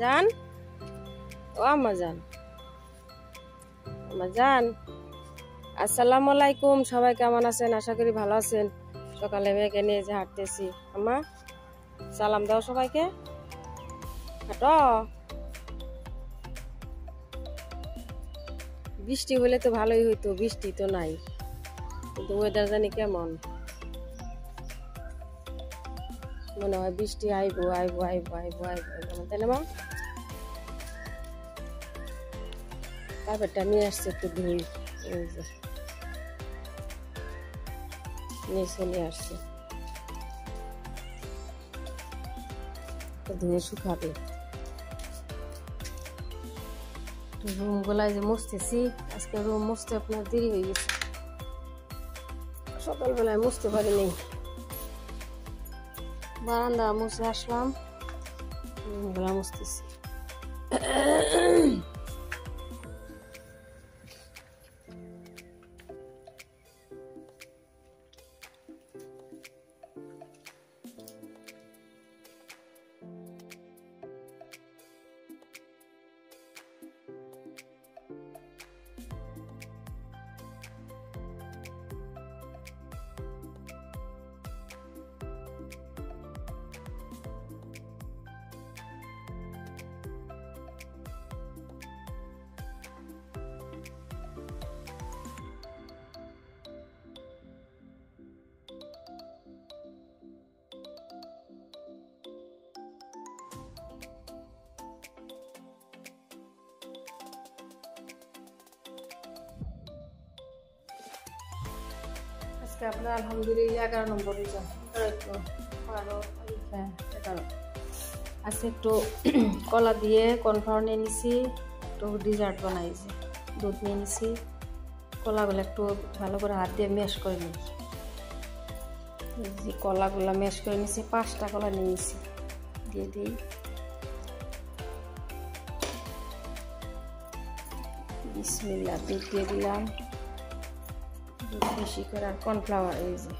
জান ও আম্মা জান আসসালামু আলাইকুম। সবাই কেমন আছেন? আশা করি ভালো আছেন। সকালে মেয়েকে নিয়ে যে হাঁটতেছি। আম্মা সালাম দাও সবাইকে, হাঁটো। বৃষ্টি হলে তো ভালোই হইতো, বৃষ্টি তো নাই, কিন্তু ওয়েদার জানি কেমন, মনে হয় বৃষ্টি আইবো আইবো আইবো আইবো আইবো কেমন, তাই না মা? কার্পেটটা নিয়ে আসছে একটু ধুই, নিয়ে চলে আসছে, ধুয়ে শুকাবে। রুম গুলাই যে মুছতেছি, আজকে রুম মুছতে আপনার দেরি হয়ে গেছে, সকালবেলায় মুছতে পারিনি। বারান্দা মুছে আসলাম, রুমগুলা মুছতেছি। আজকে আপনার আলহামদুলিল্লাহ 11 নম্বর রিজাল্ট, 11 আজকে একটু কলা দিয়ে কর্নফ্লাওয়ার নিয়ে নিছি, একটু ডিজার্ট বানাইছি, দুধ নিয়ে নিছি, কলাগুলো একটু ভালো করে হাত দিয়ে ম্যাশ করে নিই। যে কলাগুলো ম্যাশ করে নিছি, 5টা কলা নিয়ে নিছি, দিয়ে দিই। বিসমিল্লাহ, দুধ দিয়ে দিলাম, দুধ বেশি করে, আর কর্নফ্লাওয়ার, এই যে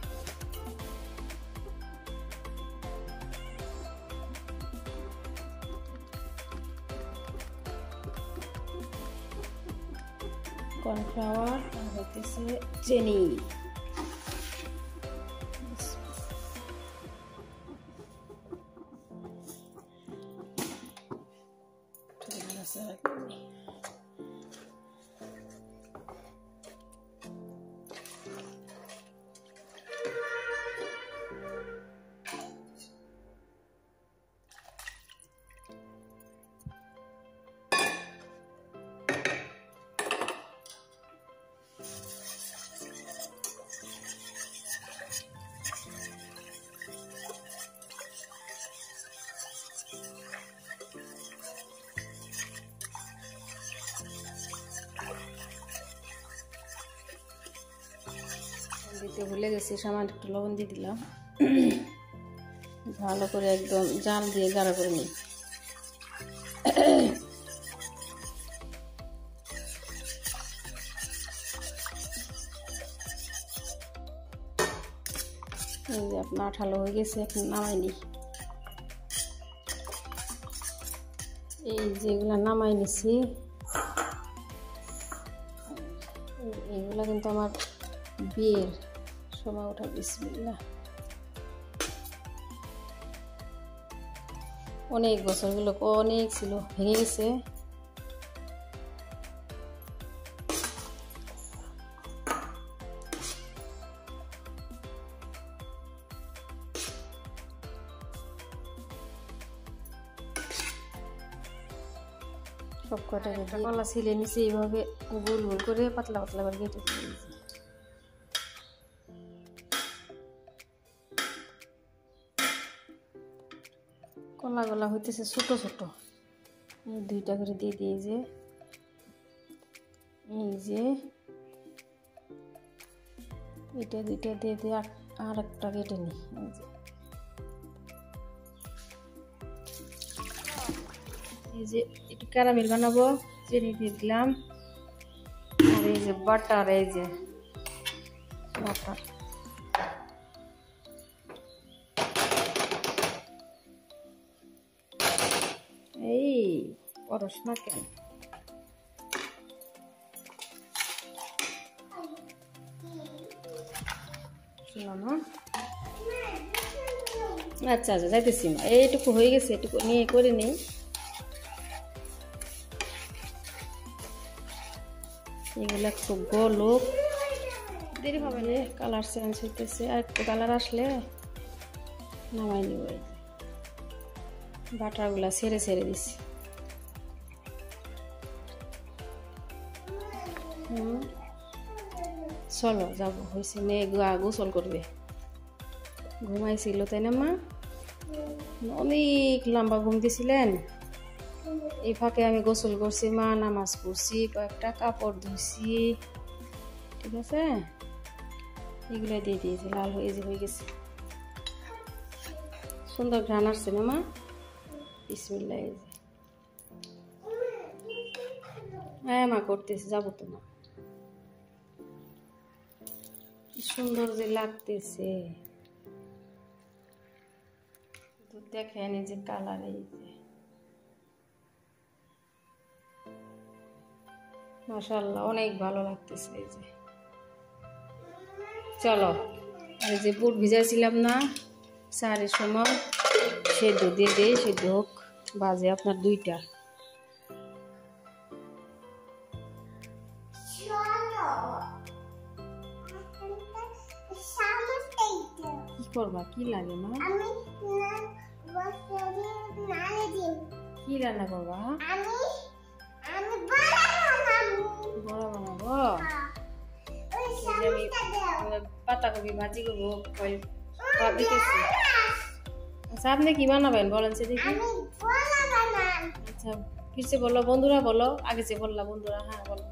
কর্নফ্লাওয়ার, আর হইতেছে চিনি। দিতে ভুলে গেছি, সামান্য একটু লবণ দিয়ে দিলাম। ভালো করে একদম জাল দিয়ে গাঢ় করে নিই। এই যে আপনার আঠালো হয়ে গেছে, এখন নামাই নিই। এই যেগুলা নামাই নিছি, এইগুলা কিন্তু আমার বিয়ের সময় ওঠা। বিসমিল্লাহ, অনেক বছরগুলো অনেক ছিল, ভেঙে গেছে। সব কটা কলা ছিলে নিচে এইভাবে গোল গোল করে পাতলা পাতলা করে কেটে দিয়েছি। কলা গলা হইতেছে ছোট ছোট, 2টা করে দিয়ে দিই। এই যে এটা 2টা দিয়ে দিয়ে আর একটা কেটে নিই। এই যে একটু ক্যারামেল বানাবো, চিনি দিয়ে দিলাম, আর এই যে বাটার, এই যে বাটার, এই পরশ না কেন? শোনো না, আচ্ছা আচ্ছা যাইতেছি মা, এইটুকু হয়ে গেছে, এটুকু নিয়ে করে নিই। এগুলো একটু গোলক দেরি হবে না, কালার চেঞ্জ হইতেছে, আর একটু কালার আসলে নামাই নিব। বাটারগুলা ছেড়ে ছেড়ে দিছি। চলো যাবো, হয়েছে মেয়ে গোসল করবে, ঘুমাইছিল তাই না মা? অনেক লম্বা ঘুম দিছিলেন। এই ফাঁকে আমি গোসল করছি মা, নামাজ পড়ছি, কয়েকটা কাপড় ধুইছি, ঠিক আছে? এগুলো দিয়ে দিয়েছি, লাল হয়ে গেছে, সুন্দর ঘ্রাণ আসছে না মা? বিসমিল্লাহ। হ্যাঁ মা করতেছি, যাবো তো মা। কি সুন্দর যে লাগতেছে, দেখেন এই যে কালার, এই যে মাশাআল্লাহ অনেক ভালো লাগতেছে। এই যে চলো, আর এই যে বুট ভিজাইছিলাম না সারের সময়, সেদ্ধ দিয়ে দিই, সেদ্ধ হোক। বাজে আপনার 2টা। কি করবা, কি লাগে মা? কি রান্না করবা? বড়া বানাবো। পাতাকপি ভাজি করবো, দিতেছি। আচ্ছা আপনি কি বানাবেন বলেন সে দেখি। আচ্ছা কিছু বলো, বন্ধুরা বলো, আগে যে বললা বন্ধুরা। হ্যাঁ বলো।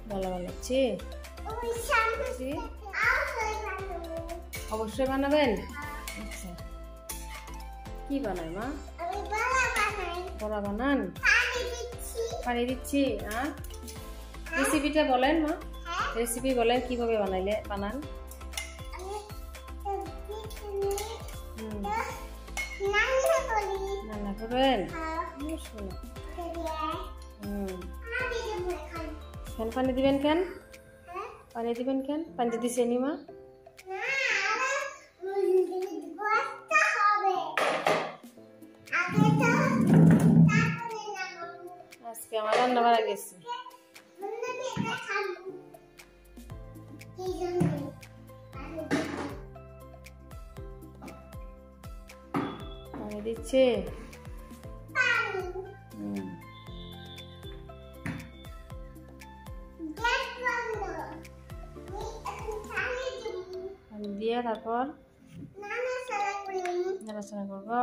ভালো লাগছে, অবশ্যই বানাবেন। আচ্ছা কি বানায় মা? বড়া বানান, পানি দিচ্ছি। হ্যাঁ রেসিপিটা বলেন মা, রেসিপি বলেন কিভাবে বানান। রান্না করবেন, কেন পানি দিবেন? কেন পানি দিবেন? কেন পানি দিছে নি মা? আজকে আমার রান্না বাড়া গেছে। পানি দিচ্ছে, দিয়ে তারপর নাড়াচাড়া করবো।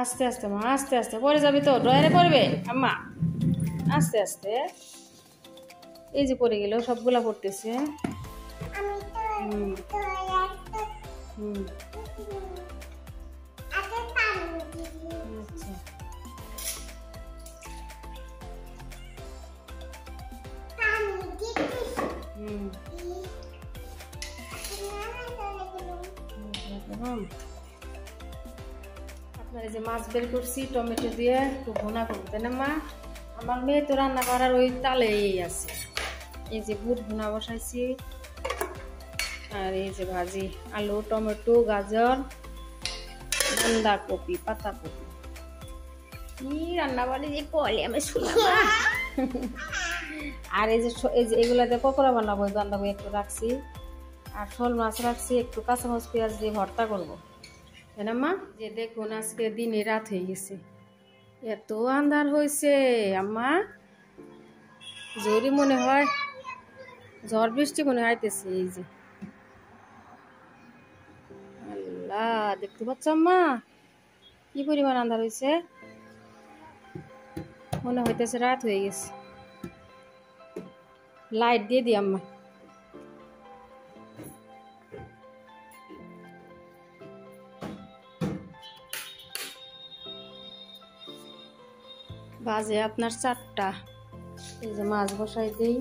আস্তে আস্তে মা, আস্তে আস্তে, পরে যাবি তো, ড্রয়ারে পড়বে আম্মা, আস্তে আস্তে। এই যে পড়ে গেল, সবগুলা পড়তেছে। আপনার এই যে মাছ বের করছি টমেটো দিয়ে, একটু ভুনা করবো তাই না মা? আমার মেয়ে তো রান্না করার ওই তালেই আছে। এই যে বুট ভুনা বসাইছি, আর এই যে ভাজি আলু, টমেটো, গাজর, বাঁধাকপি, পাতাকপি। কি রান্না বাড়ি যে করে আমি শুনলাম। আর এই যে এগুলাতে পকোড়া বানাবো, বাঁধাকপি একটু রাখছি, আর শোল মাছ রাখছি, একটু কাঁচামরিচ পেঁয়াজ দিয়ে ভর্তা করবো তাই না মা? যে দেখুন আজকে দিনে রাত হয়ে গেছে, এত আন্ধার হয়েছে আম্মা, জোরই মনে হয় ঝড় বৃষ্টি মনে হইতেছে। এই যে আল্লাহ, দেখতে পাচ্ছ আম্মা কি পরিমাণ আন্ধার হয়েছে, মনে হইতেছে রাত হয়ে গেছে। লাইট দিয়ে দি আম্মা। বাজে আপনার 4টা। এই যে মাছ বসাই দেই,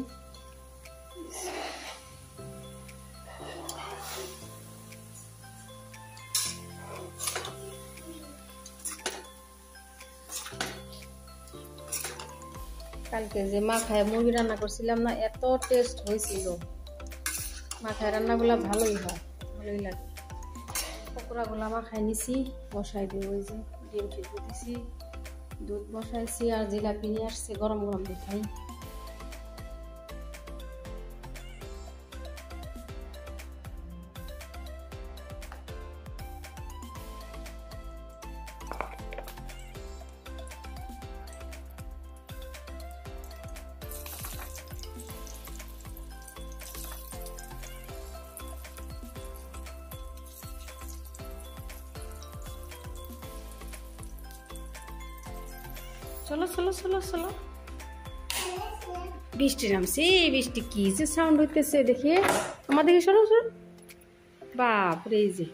কালকে যে মাখায় মুরগি রান্না করছিলাম না, এত টেস্ট হয়েছিল। মাখায় রান্নাগুলো ভালোই হয়, ভালোই লাগে। পকোড়াগুলো মাখায় নিছি, বসাই দিয়ে ওই যে ডিম সিদ্ধ দিছি, দুধ বসাইছি, আর জিলাপি নিয়ে আসছে, গরম গরম দেখাই। চলো চলো চলো চলো, বৃষ্টি নামছে। বৃষ্টি কি যে সাউন্ড হইতেছে দেখি, আমার দেখি সরো সরো। বাপরে, এই যে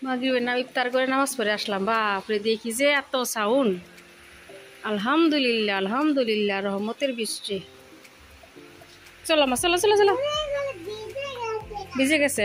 মাগরিবের না ইফতার করে নামাজ পড়ে আসলাম, বাপরে দেখি যে এত সাউন্ড। আলহামদুলিল্লাহ আলহামদুলিল্লাহ, রহমতের বৃষ্টি। চলো মা, চলো চলো চলো, ভিজে গেছে।